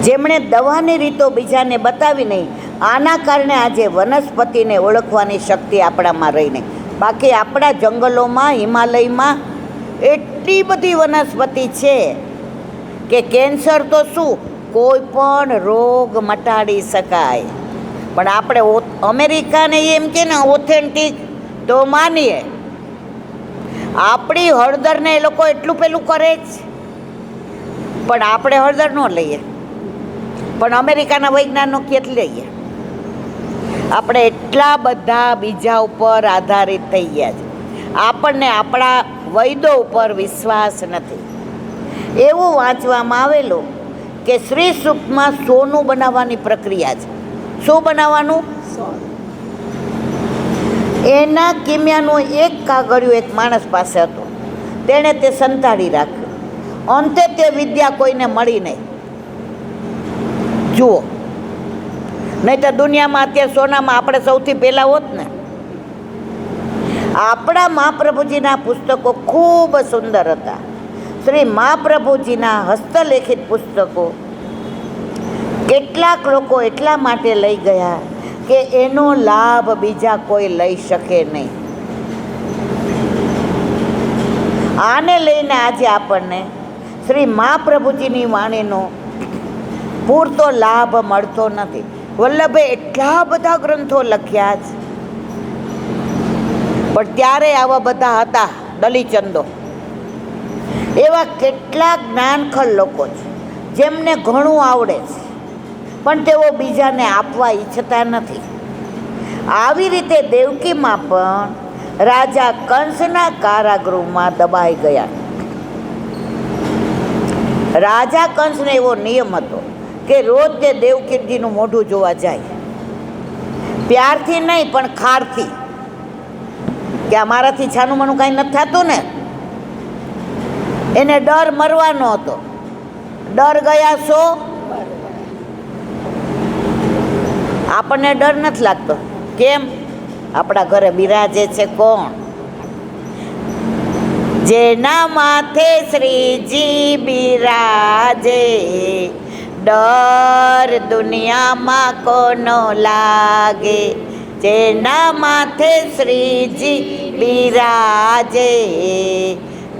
જેમણે દવાની રીતો બીજાને બતાવી નહીં, આના કારણે આજે વનસ્પતિને ઓળખવાની શક્તિ આપણામાં રહી નહીં. બાકી આપણા જંગલોમાં, હિમાલયમાં એટલી બધી વનસ્પતિ છે કે કેન્સર તો શું, કોઈ પણ રોગ મટાડી શકાય. પણ આપણે અમેરિકાને એમ કે ને ઓથેન્ટિક તો માનીએ, આપણી હળદરને એ લોકો એટલું પેલું કરે જ, પણ આપણે હળદર ન લઈએ, પણ અમેરિકાના વૈજ્ઞાનિકો કેટલી લઈએ. આપણે એટલા બધા બીજા ઉપર આધારિત થઈ ગયા છે, આપણને આપણા વૈદો ઉપર વિશ્વાસ નથી. એવું વાંચવામાં આવેલું કે શ્રી સૂક્તમાં સોનું બનાવવાની પ્રક્રિયા છે. શું બનાવવાનું? એના કિમિયાનું એક કાગળિયું એક માણસ પાસે હતું, તેણે તે સંતાડી રાખ્યું. અંતે તે વિદ્યા કોઈને મળી નહીં. જુઓ, નહીં તો દુનિયામાં અત્યારે સોનામાં આપણે સૌથી પહેલાં હોત ને. આપણા મહાપ્રભુજીના પુસ્તકો ખૂબ સુંદર હતા. શ્રી મહાપ્રભુજીના હસ્તલેખિત પુસ્તકો કેટલાક લોકો એટલા માટે લઈ ગયા કે એનો લાભ બીજા કોઈ લઈ શકે નહીં. આને લઈને આજે આપણને શ્રી મહાપ્રભુજીની વાણીનો પૂરતો લાભ મળતો નથી. વલ્લભે એટલા બધા ગ્રંથો લખ્યા છે, પણ ત્યારે આવા બધા હતા દલીચંદો. એવા કેટલાક જ્ઞાનખળ લોકો છે જેમને ઘણું આવડે છે, પણ તેઓ બીજાને આપવા ઈચ્છતા નથી. આવી રીતે દેવકીમાં પણ રાજા કંસના કારાગૃહમાં દબાઈ ગયા. રાજા કંસને એવો નિયમ હતો કે રોજ તે દેવકીજીનું મોઢું જોવા જાય, પ્યારથી નહીં પણ ખારથી, કે આ મારાથી છાનું માનું કાંઈ નથી થતું ને. એને ડર મરવાનો હતો. ડર ગયા સો. આપણને ડર નથી લાગતો. કેમ? આપણા ઘરે બિરાજે છે કોણ? જેના માથે શ્રીજી બિરાજે, ડર દુનિયામાં કોનો લાગે. જેના માથે શ્રીજી બિરાજે,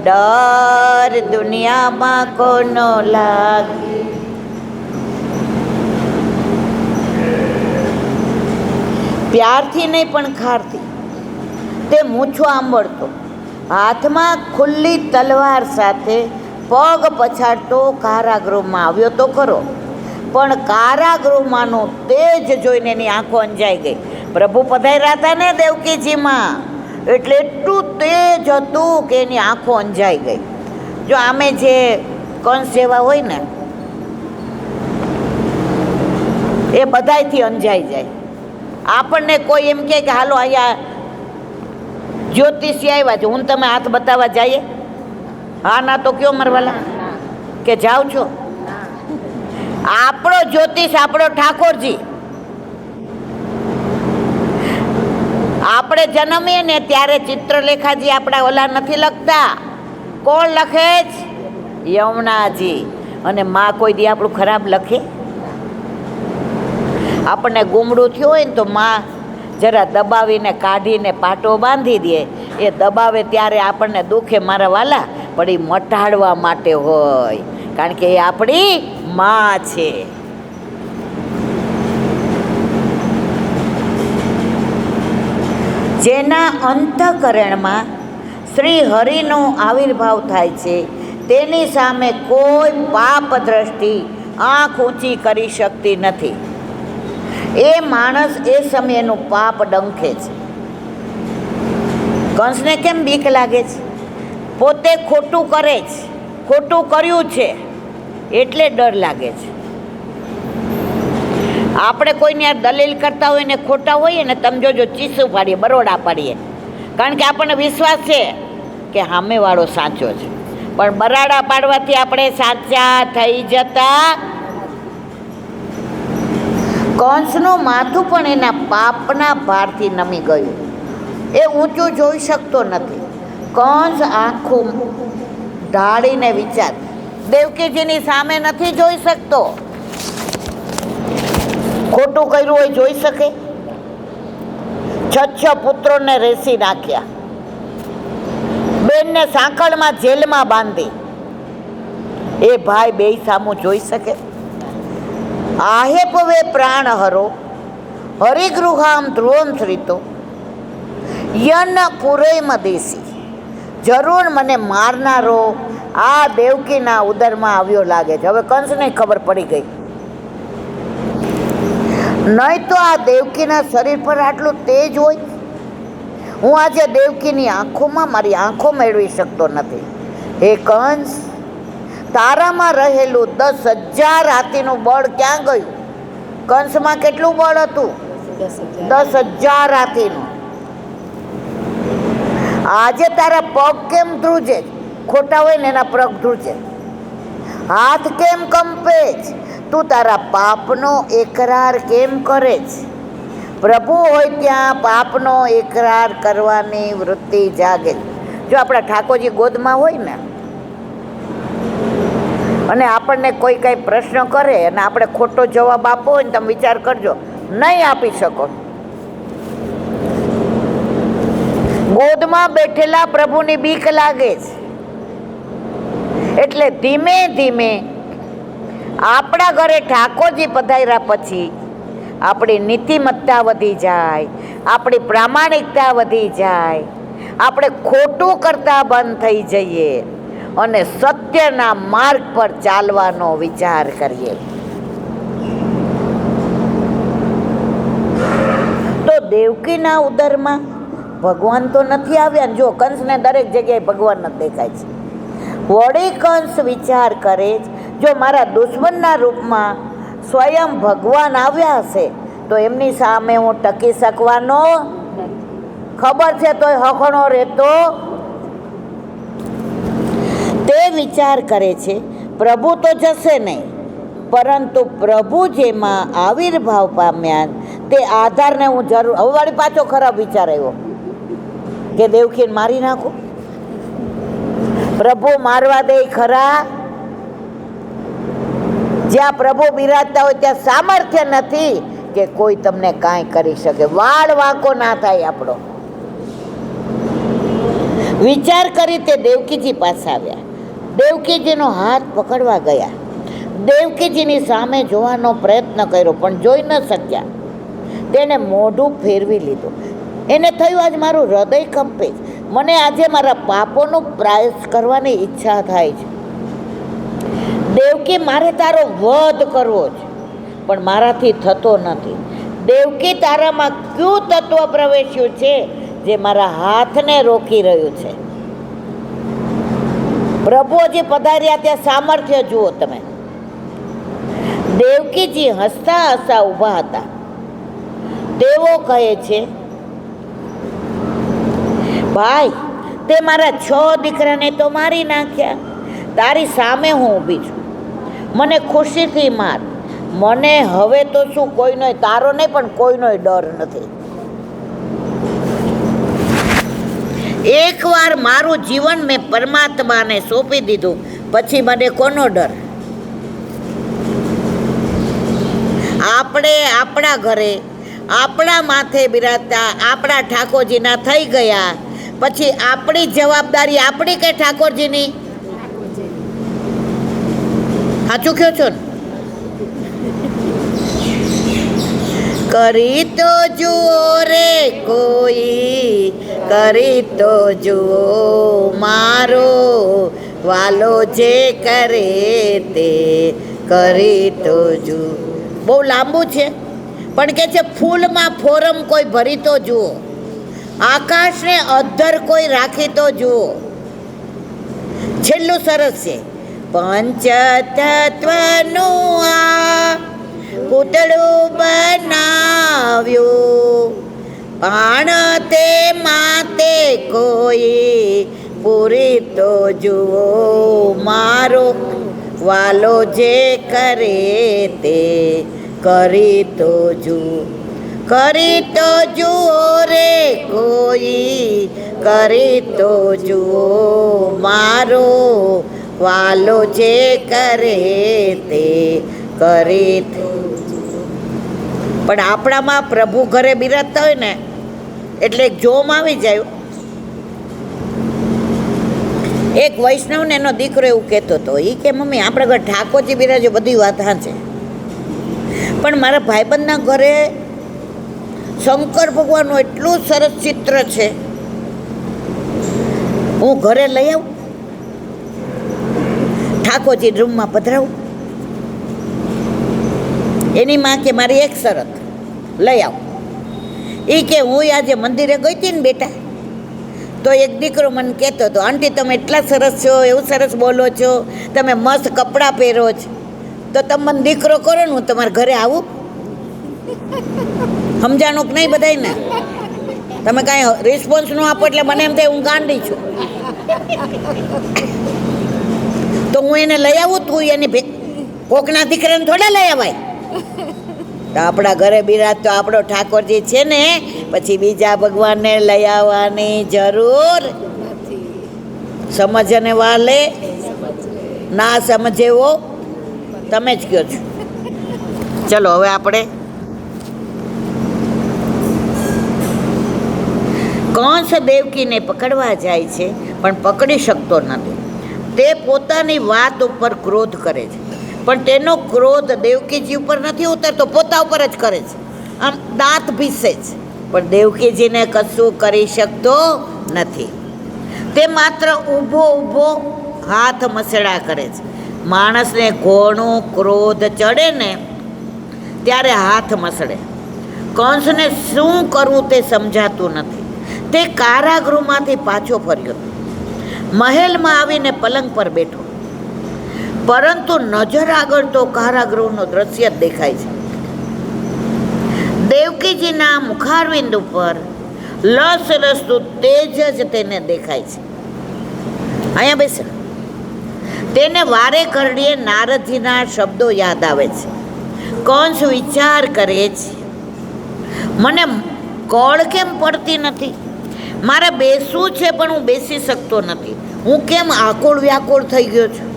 ડર દુનિયામાં કોનો લાગે. પ્યારથી નહીં પણ ખારથી તે મૂછો આંબળતો, હાથમાં ખુલ્લી તલવાર સાથે પગ પછાડતો કારાગૃહમાં આવ્યો તો ખરો, પણ કારાગૃહમાંનું તેજ જોઈને એની આંખો અંજાઈ ગઈ. પ્રભુ પધાર્યા હતા ને દેવકીજીમાં, એટલે એટલું તેજ હતું કે એની આંખો અંજાઈ ગઈ. જો આમે જે કંસ જેવા હોય ને એ બધાયથી અંજાઈ જાય. આપણને કોઈ એમ કહે કે હાલો અહીંયા જ્યોતિષી આવ્યા છે, હું તમે હાથ બતાવવા જઈએ? હા ના તો કયો મરવાલા કે જાઓ છો? આપણો જ્યોતિષ આપણો ઠાકોરજી. આપણે જન્મીએ ને ત્યારે ચિત્રલેખાજી આપણા ઓલા નથી લખતા. કોણ લખે છે? યમુનાજી. અને માં કોઈ દી આપણું ખરાબ લખે? આપણને ગુમડું થયું હોય ને તો માં જરા દબાવીને કાઢીને પાટો બાંધી દે. એ દબાવે ત્યારે આપણને દુખે મારા વાલા, પણ એ મટાડવા માટે હોય, કારણ કે એ આપણી માં છે. જેના અંતઃકરણમાં શ્રી હરિનો આવિર્ભાવ થાય છે, તેની સામે કોઈ પાપ દ્રષ્ટિ આંખ ઊંચી કરી શકતી નથી. એ માણસ એ સમયનું પાપ ડંખે છે. કંસને કેમ બીક લાગે છે? પોતે ખોટું કરે છે, ખોટું કર્યું છે એટલે ડર લાગે છે. આપણે કોઈને યાર દલીલ કરતા હોય ને ખોટા હોઈએ ને, તમે જોજો ચીસું પાડીએ, બરોડા પાડીએ, કારણ કે આપણને વિશ્વાસ છે કે સામેવાળો સાચો છે. પણ બરાડા પાડવાથી આપણે સાચા થઈ જતા. કંસનું માથું પણ એના પાપના ભારથી નમી ગયું. એ ઊંચું જોઈ શકતો નથી. કંસ આંખું ઢાળીને વિચાર, દેવકીજીની સામે નથી જોઈ શકતો. ખોટું કર્યું હોય જોઈ શકે? 6 પુત્રોને રેસી નાખ્યા, બેનને સાંકળમાં જેલમાં બાંધી. એ ભાઈ બેય સામું જોઈ શકે? આહે પવે પ્રાણ હરો હરિગૃહામ ધ્રુવમ શ્રીતો યન પુરેમ દેશી. જરૂર મને મારનારો આ દેવકીના ઉદરમાં આવ્યો લાગે છે. હવે કંસને ખબર પડી ગઈ, નહીં તો આ દેવકીના શરીર પર આટલું તેજ હોય. હું આજે દેવકીની આંખોમાં મારી આંખો મેળવી શકતો નથી. હે કંસ, તારામાં રહેલું 10,000 હાથીનું બળ ક્યાં ગયું? કંસમાં કેટલું બળ હતું? 10,000 હાથીનું. આજે તારા પગ કેમ ધ્રુજે? ખોટા હોય ને એના પગ ધ્રુજે. હાથ કેમ કંપે? તું તારા પાપનો એકરાર કેમ કરે છે? પ્રભુ હોય ત્યાં પાપનો એકરાર કરવાની વૃત્તિ જાગે. જો આપણા ઠાકોરજી ગોદમાં હોય ને અને આપણને કોઈ કંઈ પ્રશ્ન કરે અને આપણે ખોટો જવાબ આપવો હોય ને, તમે વિચાર કરજો, નહીં આપી શકો. ગોદમાં બેઠેલા પ્રભુની બીક લાગે છે, એટલે ધીમે ધીમે આપણા ઘરે ઠાકોરજી પધાર્યા પછી આપણી નીતિમત્તા વધી જાય, આપણી પ્રામાણિકતા વધી જાય, આપણે ખોટું કરતા બંધ થઈ જઈએ અને સત્યના માર્ગ પર ચાલવાનો વિચાર કરીએ. તો દેવકીના ઉદરમાં ભગવાન તો નથી આવ્યા ને. જો કંસને દરેક જગ્યાએ ભગવાન જ દેખાય છે. વળી કંસ વિચાર કરે, જો મારા દુશ્મનના રૂપમાં સ્વયં ભગવાન આવ્યા હશે તો એમની સામે હું ટકી શકવાનો ખબર છે તોય હખણો રહેતો. તે વિચાર કરે છે પ્રભુ તો જશે નહીં, પરંતુ પ્રભુ જેમાં આવિર્ભાવ પામ્યા તે આધારને હું જરૂર. હવે વાળી પાછો ખરાબ વિચાર આવ્યો કે દેવકીને મારી નાખો. પ્રભુ મારવા દે ખરા? જ્યાં પ્રભુ બિરાજતા હોય ત્યાં સામર્થ્ય નથી કે કોઈ તમને કાંઈ કરી શકે. વાળ વાંકો ના થાય આપણો. વિચાર કરી તે દેવકીજી પાસે આવ્યા. દેવકીજીનો હાથ પકડવા ગયા, દેવકીજીની સામે જોવાનો પ્રયત્ન કર્યો પણ જોઈ ન શક્યા. તેને મોઢું ફેરવી લીધું. એને થયું આજ મારું હૃદય કંપે છે, મને આજે મારા પાપોનો પ્રાયશ્ચિત કરવાની ઈચ્છા થાય છે. દેવકી, મારે તારો વધ કરવો છે પણ મારાથી થતો નથી. દેવકી, તારામાં કયું તત્વ પ્રવેશ્યું છે જે મારા હાથને રોકી રહ્યું છે? પ્રભુજી પધાર્યા ત્યાં સામર્થ્ય જુઓ તમે. દેવકીજી હસતા હસતા ઊભા હતા. તેઓ કહે છે, ભાઈ, તે મારા 6 દીકરાને તો મારી નાખ્યા, તારી સામે હું ઊભી છું, મને ખુશીથી માર. મને હવે તો શું કોઈનો, તારો નહીં પણ કોઈનો ડર નથી. એકવાર મારું જીવન મેં પરમાત્માને સોંપી દીધું પછી મને કોનો ડર? આપણે આપણા ઘરે આપણા માથે બિરાજતા આપણા ઠાકોરજીના થઈ ગયા પછી આપણી જવાબદારી આપણી કે ઠાકોરજીની? સાચું કહો છો ને? કરી તો જુઓ રે કોઈ, કરી તો જુઓ મારો વાલો જે કરે તે કરી તો જુઓ. બહુ લાંબુ છે પણ કે છે ફૂલમાં ફોરમ કોઈ ભરી તો જુઓ, આકાશને અધ્ધર કોઈ રાખી તો જુઓ. છેલ્લું સરસ છે, પંચતત્વનું આ પૂતળું બનાવ્યું, પાણ તે માતે કોઈ પૂરી તો જુઓ મારો વાલો જે કરે તે કરી તો જુઓ. કરી તો જુઓ રે કોઈ, કરી તો જુઓ મારો વાલો જે કરે તે કરી તો. પણ આપણામાં પ્રભુ ઘરે બિરાજતા હોય ને એટલે એક જોમ આવી જાય. એક વૈષ્ણવને એનો દીકરો એવું કહેતો હતો, એ કે મમ્મી આપણે ઘર ઠાકોરજી બિરાજો, બધી વાત છે, પણ મારા ભાઈબંધના ઘરે શંકર ભગવાનનું એટલું સરસ ચિત્ર છે, હું ઘરે લઈ આવું, ઠાકોરજી રૂમમાં પધરાવું. એની માં કે મારી એક શરત, લઈ આવ. એ કે હું આજે મંદિરે ગઈ હતી ને બેટા, તો એક દીકરો મને કહેતો હતો, આંટી તમે એટલા સરસ છો, એવું સરસ બોલો છો, તમે મસ્ત કપડાં પહેરો છો, તો તમે મને દીકરો કરો ને હું તમારા ઘરે આવું. સમજાણું કે નહીં બધાને? તમે કાંઈ રિસ્પોન્સ ન આપો એટલે મને એમ થાય હું ગાંડી છું. તો હું એને લઈ આવું, તું એની કોકના દીકરાને થોડા લઈ આવાય. તો આપણા ઘરે બિરાજ તો આપણો ઠાકોરજી છે ને, પછી બીજા ભગવાનને લઈ આવવાની જરૂર સમજને વાલે ના સમજેવો તમે જ કહો છો. ચલો હવે આપણે કંસ દેવકીને પકડવા જાય છે પણ પકડી શકતો નથી. તે પોતાની વાત ઉપર ક્રોધ કરે છે, પણ તેનો ક્રોધ દેવકીજી ઉપર નથી ઉતરતો, પોતા ઉપર જ કરે છે. આમ દાંત ભીસે છે, પણ દેવકીજીને કશું કરી શકતો નથી. તે માત્ર ઊભો ઊભો હાથ મસેડા કરે છે. માણસને ઘણો ક્રોધ ચડે ને ત્યારે હાથ મસળે. કંસને શું કરવું તે સમજાતું નથી. તે કારાગૃહમાંથી પાછો ફર્યો, મહેલમાં આવીને પલંગ પર બેઠો, પરંતુ નજર આગળ તો કારાગૃહનું દ્રશ્ય જ દેખાય છે. દેવકીજીના મુખારવિંદ ઉપર લસરસતું તેજ જ તેને દેખાય છે. અહીંયા બેસે. તેને વારે ઘડીએ નારદજીના શબ્દો યાદ આવે છે. કંસ વિચાર કરે છે, મને કળ કેમ પડતી નથી? મારે બેસવું છે પણ હું બેસી શકતો નથી. હું કેમ આકુળ વ્યાકુળ થઈ ગયો છું?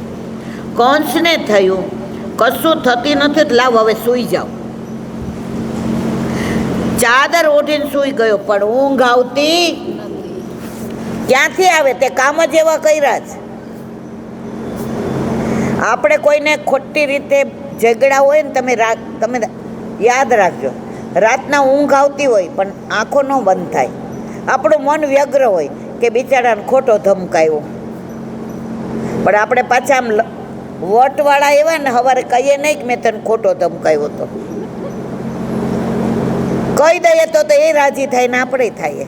કંસને થયું કશું થતી નથી, લાવ હવે સૂઈ જાઓ. ચાદર ઓઢીને સૂઈ ગયો, પણ ઊંઘ આવતી ક્યાંથી આવે? તે કામ જ એવા કર્યા છે. આપણે કોઈને ખોટી રીતે ઝઘડા હોય ને, તમે યાદ રાખજો, રાતના ઊંઘ આવતી હોય પણ આંખો ન બંધ થાય, આપણું મન વ્યગ્ર હોય કે બિચારાને ખોટો ધમકાયો, પણ આપણે પાછા આમ વટવાળા એવા ને, સવારે કહીએ નહીં કે મેં તને ખોટો ધમકાયો હતો, કહી દઈએ તો એ રાજી થાય ને આપણે થાય.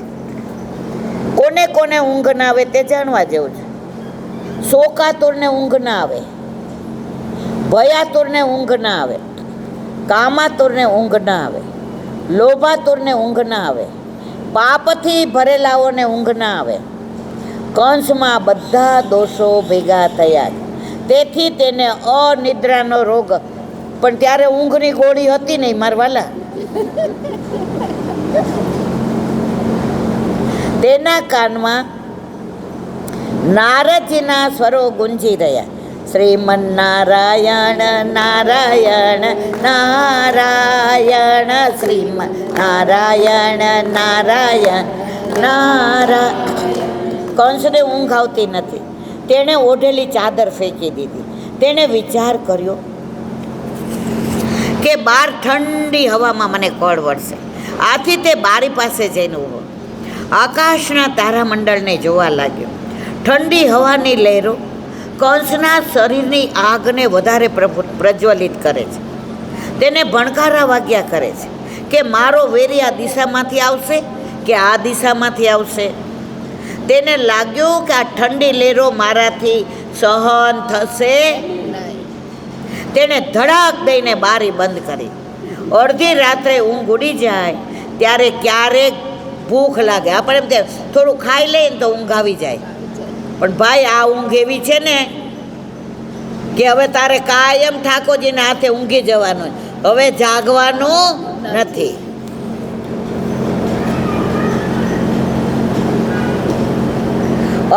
કોને કોને ઊંઘ ના આવે તે જાણવા જેવું છે. શોકાતુરને ઊંઘ ના આવે, ભયાતુરને ઊંઘ ના આવે, કામાતુરને ઊંઘ ના આવે, લોભાતુરને ઊંઘ ના આવે, પાપથી ભરેલાઓને ઊંઘ ના આવે. કંસમાં બધા દોષો ભેગા થયા, તેથી તેને અનિદ્રાનો રોગ. પણ ત્યારે ઊંઘની ગોળી હતી નહીં મારવાલા. તેના કાનમાં નારદજીના સ્વરો ગુંજી રહ્યા, શ્રીમન નારાયણ નારાયણ નારાયણ, શ્રીમન નારાયણ નારાયણ નારાયણ. કંસને ઊંઘ આવતી નથી. તેણે ઓઢેલી ચાદર ફેંકી દીધી. તેણે વિચાર કર્યો કે બહાર ઠંડી હવામાં મને કળ વળશે. આથી તે બારી પાસે જઈને ઊભો આકાશના તારામંડળને જોવા લાગ્યો. ઠંડી હવાની લહેરો કંસના શરીરની આગને વધારે પ્રજ્વલિત કરે છે. તેને ભણકારા વાગ્યા કરે છે કે મારો વેરી આ દિશામાંથી આવશે કે આ દિશામાંથી આવશે. તેને લાગ્યું કે આ ઠંડી લહેરો મારાથી સહન થશે. તેણે ધડાક દઈને બારી બંધ કરી. અડધી રાત્રે ઊંઘ ઉડી જાય ત્યારે ક્યારેક ભૂખ લાગે, આપણે એમ થાય થોડું ખાઈ લઈએ ને તો ઊંઘ આવી જાય. પણ ભાઈ આ ઊંઘ એવી છે ને કે હવે તારે કાયમ ઠાકોરજીના હાથે ઊંઘી જવાનું, હવે જાગવાનું નથી.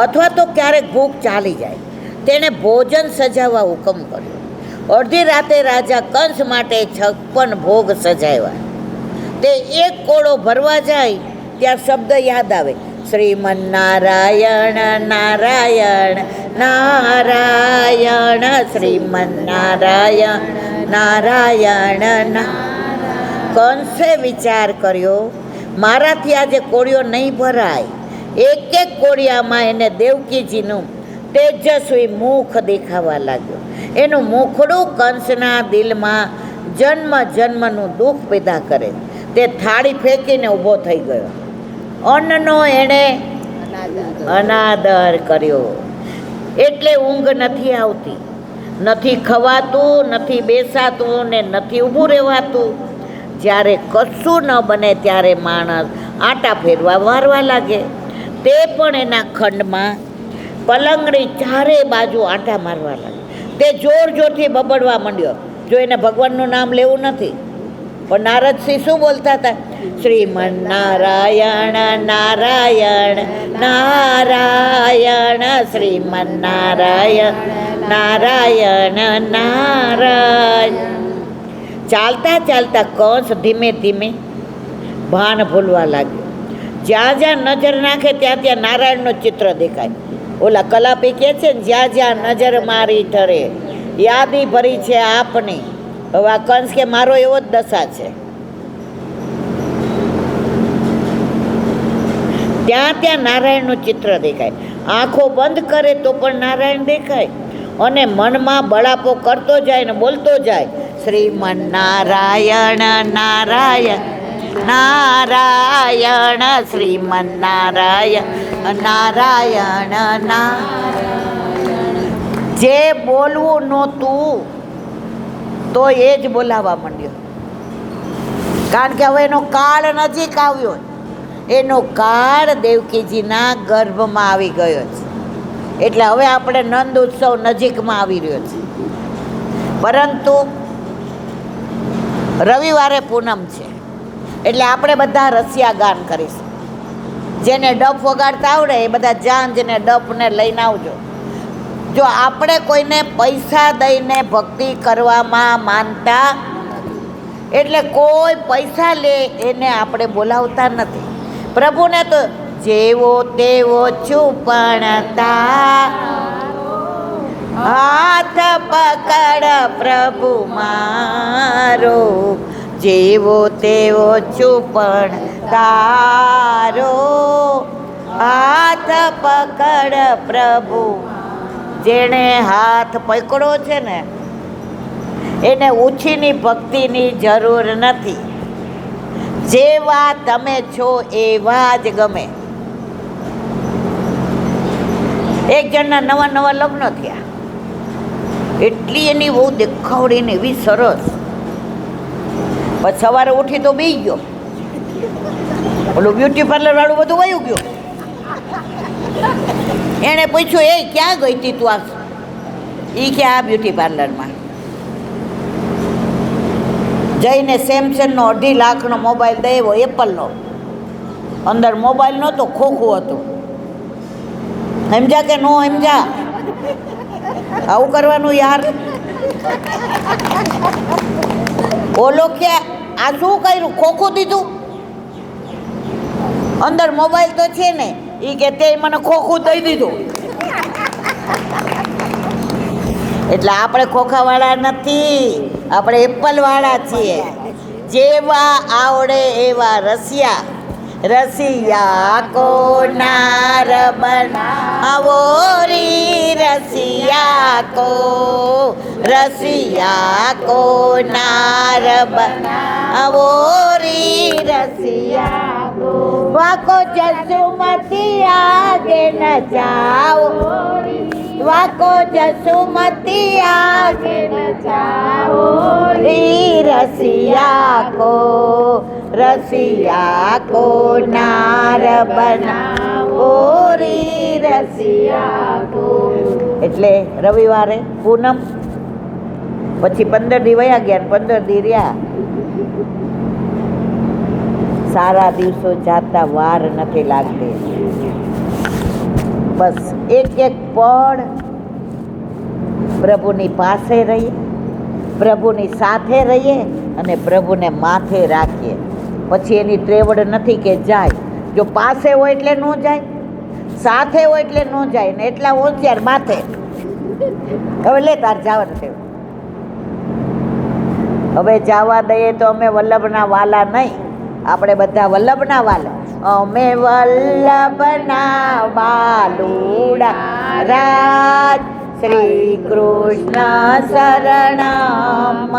અથવા તો ક્યારેક ભૂખ ચાલી જાય. તેણે ભોજન સજાવવા હુકમ કર્યો. અડધી રાતે રાજા કંસ માટે 56 ભોગ સજાવ્યા. તે એક કોળો ભરવા જાય ત્યાં શબ્દ યાદ આવે, શ્રીમન્નારાયણ નારાયણ નારાયણ, શ્રીમન્નારાયણ નારાયણ. કંસે વિચાર કર્યો, મારાથી આજે કોળિયો નહીં ભરાય. એક એક કોળિયામાં એને દેવકીજીનું તેજસ્વી મુખ દેખાવા લાગ્યો. એનું મુખડું કંસના દિલમાં જન્મ જન્મનું દુઃખ પેદા કરે. તે થાળી ફેંકીને ઊભો થઈ ગયો. અન્નનો એણે અનાદર કર્યો. એટલે ઊંઘ નથી આવતી, નથી ખવાતું, નથી બેસાતું ને નથી ઊભું રહેવાતું. જ્યારે કશું ન બને ત્યારે માણસ આટા ફેરવા વારવા લાગે. તે પણ એના ખંડમાં પલંગડી ચારે બાજુ આંટા મારવા લાગે. તે જોર જોરથી બબડવા માંડ્યો. જો એને ભગવાનનું નામ લેવું નથી, પણ નારદસિંહ શું બોલતા હતા? શ્રીમન્નારાયણ નારાયણ નારાયણ, શ્રીમન્નારાયણ નારાયણ નારાયણ. ચાલતા ચાલતા કંસ ધીમે ધીમે ભાન ભૂલવા લાગ્યો. જ્યાં જ્યાં નજર નાખે ત્યાં ત્યાં નારાયણનું ચિત્ર દેખાય. ઓલા કલાપી કહે છે ને, જ્યાં જ્યાં નજર મારી ઠરે યાદી ભરી છે આપની. હવે આ કંસ કે મારો એવો જ દશા છે. ત્યાં ત્યાં નારાયણનું ચિત્ર દેખાય. આંખો બંધ કરે તો પણ નારાયણ દેખાય. અને મનમાં બળાપો કરતો જાય ને બોલતો જાય, શ્રીમન્નારાયણ નારાયણ નારાયણ, શ્રીમન્નારાયણ નારાયણ નારાયણ. જે બોલવું નહોતું તો એ જ બોલાવા માંડ્યો. કારણ કે હવે એનો કાળ નજીક આવ્યો. એનો કાળ દેવકીજીના ગર્ભમાં આવી ગયો છે. એટલે હવે આપણે નંદ ઉત્સવ નજીકમાં આવી રહ્યો છે. પરંતુ રવિવારે પૂનમ છે, એટલે આપણે બધા રસિયા ગાન કરીશું. જેને ડફ વગાડતા આવડે એ બધા જાંજને ડફને લઈને આવજો. જો આપણે કોઈને પૈસા દઈને ભક્તિ કરવામાં માનતા, એટલે કોઈ પૈસા લે એને આપણે બોલાવતા નથી. પ્રભુને તો જેવો તેવો ચૂપણતા, હાથ પકડ પ્રભુ મારો, જેવો તેવો ચૂપણ તારો, હાથ પકડ પ્રભુ. જેણે હાથ પકડો છે ને એને ઉછીની ભક્તિની જરૂર નથી. જેવા તમે છો એવા જ ગમે. એક જણના નવા નવા લગ્ન થયા. એટલી એની બહુ દેખાવડી ને એવી સરસ. પછી સવારે ઉઠી તો બેસી ગયો. ઓલું બ્યુટી પાર્લર વાળું બધું વયું ગયું. એણે પૂછ્યું, એ ક્યાં ગઈ હતી તું? એ કે આ બ્યુટી પાર્લરમાં જઈને સેમસંગનો 2.5 લાખનો મોબાઈલ દેવો, એપલનો. અંદર મોબાઈલ નહોતો, ખોખું હતું. સમજા કે નો સમજા? આવું કરવાનું યાર. ઓલો કે આ શું કર્યું? ખોખું દીધું. અંદર મોબાઈલ તો છે ને. એ કે તે મને ખોખું દઈ દીધું. એટલે આપણે ખોખાવાળા નથી, આપણે એપલવાળા છીએ. જેવા આવડે એવા રસિયા. રસિયા કો નાર બનાવો રી, રસિયા કો, રસિયા કો નાર બનાવો રી, રસિયા કો. વાકો જસુમતી આગે ન જાઓ, વાકો જસુમતી આગે ન જાઓ રી, રસિયા કો, રસિયા કો નાર બનાવો રી, રસિયા કો. એટલે રવિવારે પૂનમ, પછી 15 દી વયા ગયા, 15 દી રહ્યા. સારા દિવસો જાતા વાર નથી લાગતી. બસ એક એક પળ પ્રભુની પાસે રહીએ, પ્રભુની સાથે રહીએ અને પ્રભુને માથે રાખીએ. પછી એની ત્રેવડ નથી કે જાય. જો પાસે હોય એટલે ન જાય, સાથે હોય એટલે ન જાય ને એટલા હોશિયાર માથે. હવે લે તાર જવાનું છે. હવે જવા દઈએ તો અમે વલ્લભના વાલા નહીં, આપણે બધા વલ્લભના વાલા. અમે વલ્લભના વાલુડા રાજ શ્રી કૃષ્ણ શરણમ.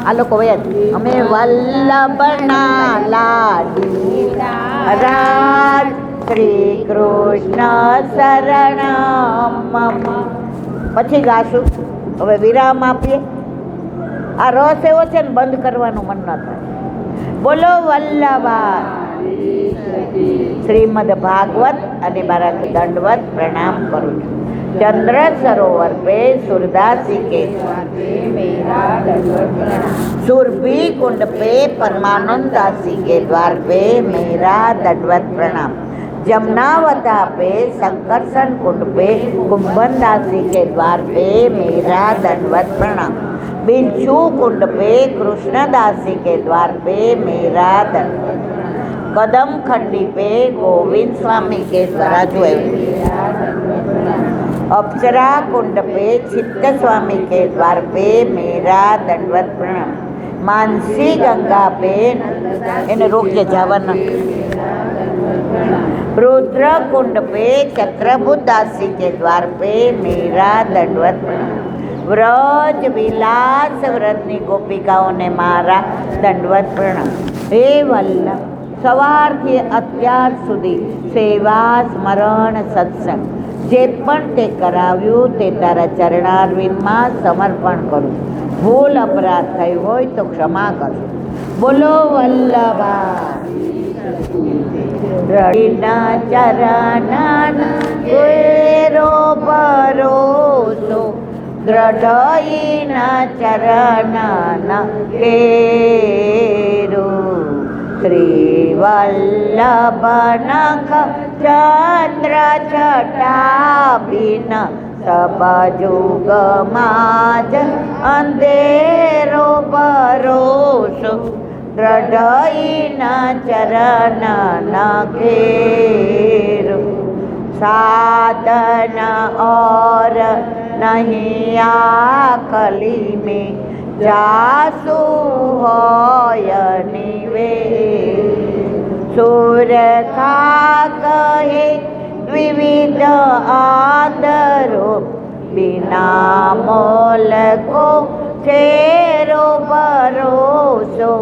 આ લોકો વયા અમે વલ્લભના લાડીલા રાજ શ્રી કૃષ્ણ શરણમ. પછી ગાશું. હવે વિરામ આપીએ. આ રસ એવો છે ને બંધ કરવાનું મન ન થાય. બોલો વલ્લભા. શ્રીમદ ભાગવત અને મારા દંડવત પ્રણામ કરું છું. चंद्र सरोवर पे सूरदासी के सुरभि कुंड पे परमानंद दासी के द्वार पे मेरा दंडवत प्रणाम. जमुनावता पे संकर्षण कुंड पे कुंभन दासी के द्वार पे मेरा दंडवत प्रणाम. बिच्छू कुंड पे कृष्णदासी के द्वार पे मेरा दंडवत. कदम खंडी पे गोविंद स्वामी के द्वारा जो अप्सरा कुंड पे चित्त स्वामी के द्वार पे मेरा दंडवत प्रणाम. मानसी गंगा पे એને રોકે જવાના. रुद्र कुंड पे चक्रभुत दासी के द्वार पे मेरा दंडवत प्रणाम. व्रज विलास व्रतनी गोपिकाओने मारा दंडवत प्रणाम. हे वल्लभ, સવારથી અત્યાર સુધી સેવા સ્મરણ સત્સંગ જે પણ તે કરાવ્યું તે તારા ચરણારવિંદમાં સમર્પણ કરું. ભૂલ અપરાધ થઈ હોય તો ક્ષમા કરજો. બોલો વલ્લભા. રડીના ચરણન કેરો ભરોસો, દ્રઢઈના ચરણન કેરો. શ્રી વલ્લભ નખ ચંદ્ર છટાબિન સબ જુગમાં જ અંધેરો ભરોસો, દ્રઢઈના ચરણ ઘેરો. સાધન और नहीं आकली में जासु होय निवे. सुर खा कहे विविध आदरो, बिना मोल को ठेरो भरोસો.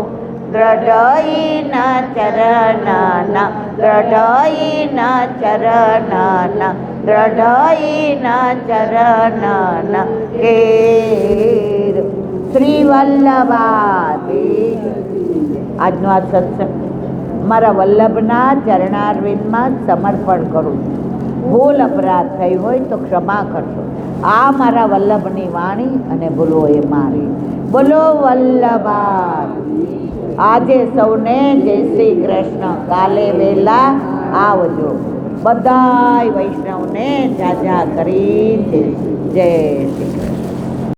દ્રઢઈના ચરણના, દ્રઢઈના ચરણના, દ્રઢઈના ચરણના કેર. શ્રી વલ્લભાદેવી. આજનો આ સત્સંગ મારા વલ્લભના ચરણારવિંદમાં સમર્પણ કરું. ભૂલ અપરાધ થઈ હોય તો ક્ષમા કરશો. આ મારા વલ્લભની વાણી અને ભૂલો એ મારી. બોલો વલ્લભા. આજે સૌને જય શ્રી કૃષ્ણ. કાલે વહેલા આવજો. બધાય વૈષ્ણવને જાજા કરી જય શ્રી કૃષ્ણ.